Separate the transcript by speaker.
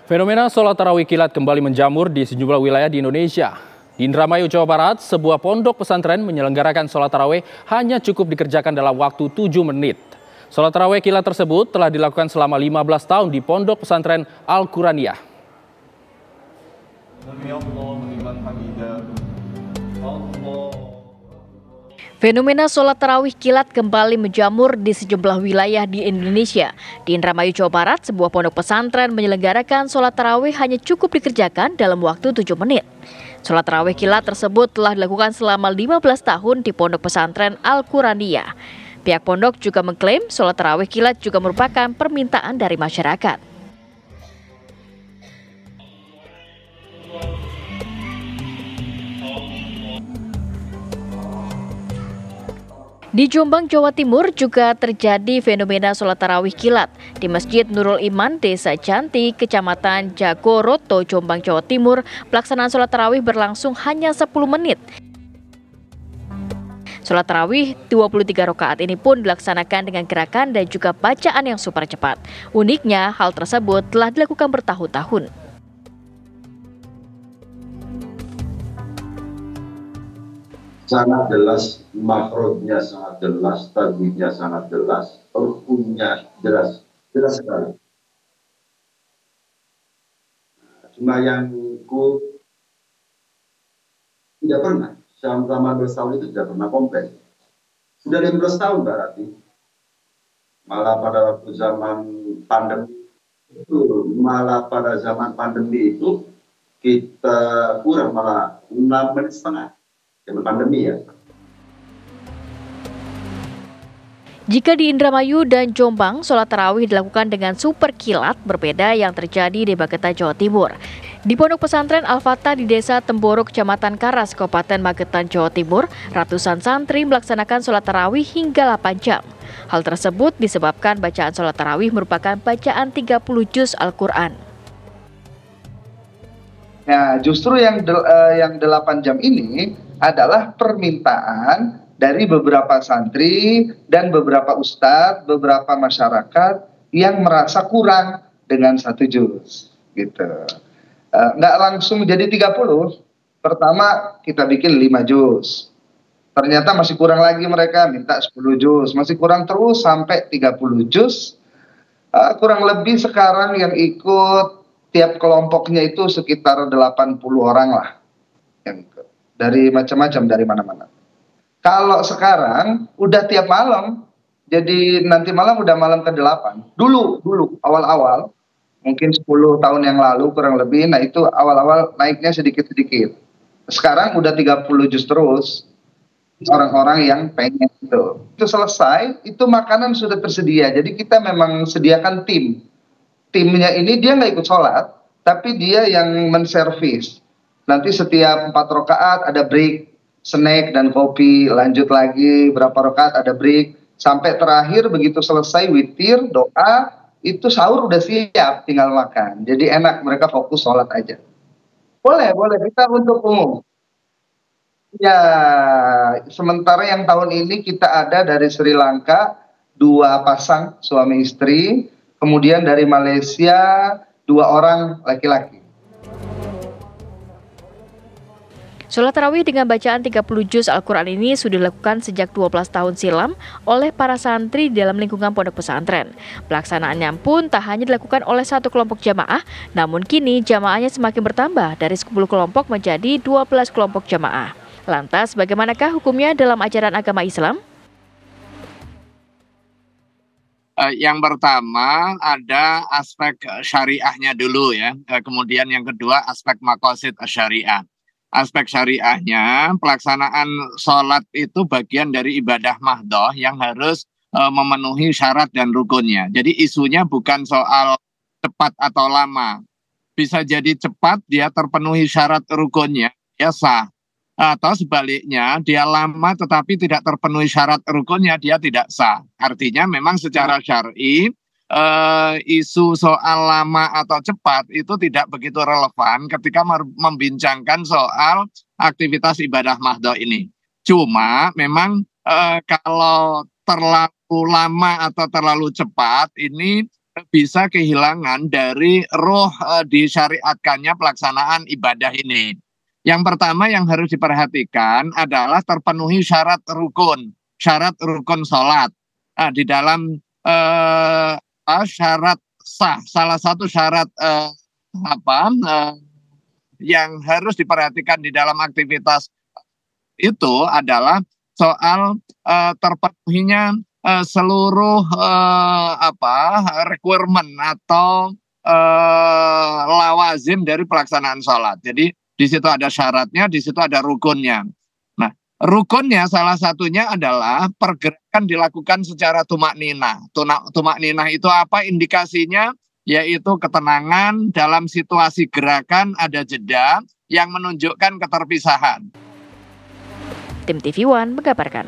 Speaker 1: Fenomena sholat tarawih kilat kembali menjamur di sejumlah wilayah di Indonesia. Di Indramayu, Jawa Barat, sebuah pondok pesantren menyelenggarakan sholat tarawih hanya cukup dikerjakan dalam waktu 7 menit. Sholat tarawih kilat tersebut telah dilakukan selama 15 tahun di pondok pesantren Al-Quraniyah.
Speaker 2: Fenomena sholat tarawih kilat kembali menjamur di sejumlah wilayah di Indonesia. Di Indramayu, Jawa Barat, sebuah pondok pesantren menyelenggarakan sholat tarawih hanya cukup dikerjakan dalam waktu 7 menit. Sholat tarawih kilat tersebut telah dilakukan selama 15 tahun di pondok pesantren Al-Quraniyah. Pihak pondok juga mengklaim sholat tarawih kilat juga merupakan permintaan dari masyarakat. Di Jombang, Jawa Timur juga terjadi fenomena sholat tarawih kilat. Di Masjid Nurul Iman, Desa Janti, Kecamatan Jagoroto, Jombang, Jawa Timur, pelaksanaan sholat tarawih berlangsung hanya 10 menit. Sholat tarawih 23 rakaat ini pun dilaksanakan dengan gerakan dan juga bacaan yang super cepat. Uniknya, hal tersebut telah dilakukan bertahun-tahun.
Speaker 3: Sangat jelas, makhrajnya sangat jelas, tajwidnya sangat jelas, rukunya jelas sekali. Cuma yang tidak pernah, selama 12 tahun itu tidak pernah komplain. Sudah 15 tahun berarti. Malah pada waktu zaman pandemi itu, kita kurang malah 6 menit setengah. Pandemi ya.
Speaker 2: Jika di Indramayu dan Jombang, sholat tarawih dilakukan dengan super kilat berbeda yang terjadi di Magetan, Jawa Timur. Di pondok pesantren Al-Fatah di Desa Temboro, Kecamatan Karas, Kabupaten Magetan, Jawa Timur, ratusan santri melaksanakan sholat tarawih hingga 8 jam. Hal tersebut disebabkan bacaan sholat tarawih merupakan bacaan 30 juz Al-Quran.
Speaker 4: Nah, justru yang 8 jam ini adalah permintaan dari beberapa santri dan beberapa ustadz, beberapa masyarakat yang merasa kurang dengan 1 juz, gitu. Nggak langsung jadi 30. Pertama kita bikin 5 juz. Ternyata masih kurang lagi, mereka minta 10 juz, masih kurang terus sampai 30 juz. Kurang lebih sekarang yang ikut tiap kelompoknya itu sekitar 80 orang lah yang ikut. Dari macam-macam, dari mana-mana. Kalau sekarang udah tiap malam, jadi nanti malam udah malam ke-8. Dulu awal-awal, mungkin 10 tahun yang lalu kurang lebih, nah itu awal-awal naiknya sedikit-sedikit. Sekarang udah 30 juz terus, orang-orang yang pengen itu. Itu selesai, itu makanan sudah tersedia, jadi kita memang sediakan tim. Timnya ini dia nggak ikut sholat, tapi dia yang menservis. Nanti setiap 4 rakaat ada break, snack dan kopi, lanjut lagi berapa rakaat ada break, sampai terakhir begitu selesai witir, doa, itu sahur udah siap, tinggal makan. Jadi enak, mereka fokus sholat aja. Boleh, kita untuk umum. Ya, sementara yang tahun ini kita ada dari Sri Lanka, 2 pasang suami istri, kemudian dari Malaysia 2 orang laki-laki.
Speaker 2: Sholat tarawih dengan bacaan 30 juz Al-Quran ini sudah dilakukan sejak 12 tahun silam oleh para santri di dalam lingkungan pondok pesantren. Pelaksanaannya pun tak hanya dilakukan oleh 1 kelompok jamaah, namun kini jamaahnya semakin bertambah dari 10 kelompok menjadi 12 kelompok jamaah. Lantas, bagaimanakah hukumnya dalam ajaran agama Islam?
Speaker 5: Yang pertama ada aspek syariahnya dulu ya, kemudian yang kedua aspek maqasid syariah. Aspek syariahnya, pelaksanaan sholat itu bagian dari ibadah mahdhah yang harus memenuhi syarat dan rukunnya. Jadi isunya bukan soal cepat atau lama. Bisa jadi cepat, dia terpenuhi syarat rukunnya, dia sah. Atau sebaliknya, dia lama tetapi tidak terpenuhi syarat rukunnya, dia tidak sah. Artinya memang secara syar'i, isu soal lama atau cepat itu tidak begitu relevan ketika membincangkan soal aktivitas ibadah mahdhah ini. Cuma memang kalau terlalu lama atau terlalu cepat ini bisa kehilangan dari roh disyariatkannya pelaksanaan ibadah ini. Yang pertama yang harus diperhatikan adalah terpenuhi syarat rukun sholat. Nah, di dalam syarat sah, salah satu syarat yang harus diperhatikan di dalam aktivitas itu adalah soal terpenuhinya seluruh requirement atau lawazim dari pelaksanaan sholat. Jadi di situ ada syaratnya, di situ ada rukunnya. Nah, rukunnya salah satunya adalah pergerakan dilakukan secara tumak ninah. Tumak ninah itu apa indikasinya? Yaitu ketenangan dalam situasi gerakan, ada jeda yang menunjukkan keterpisahan.
Speaker 2: Tim TV One mengabarkan.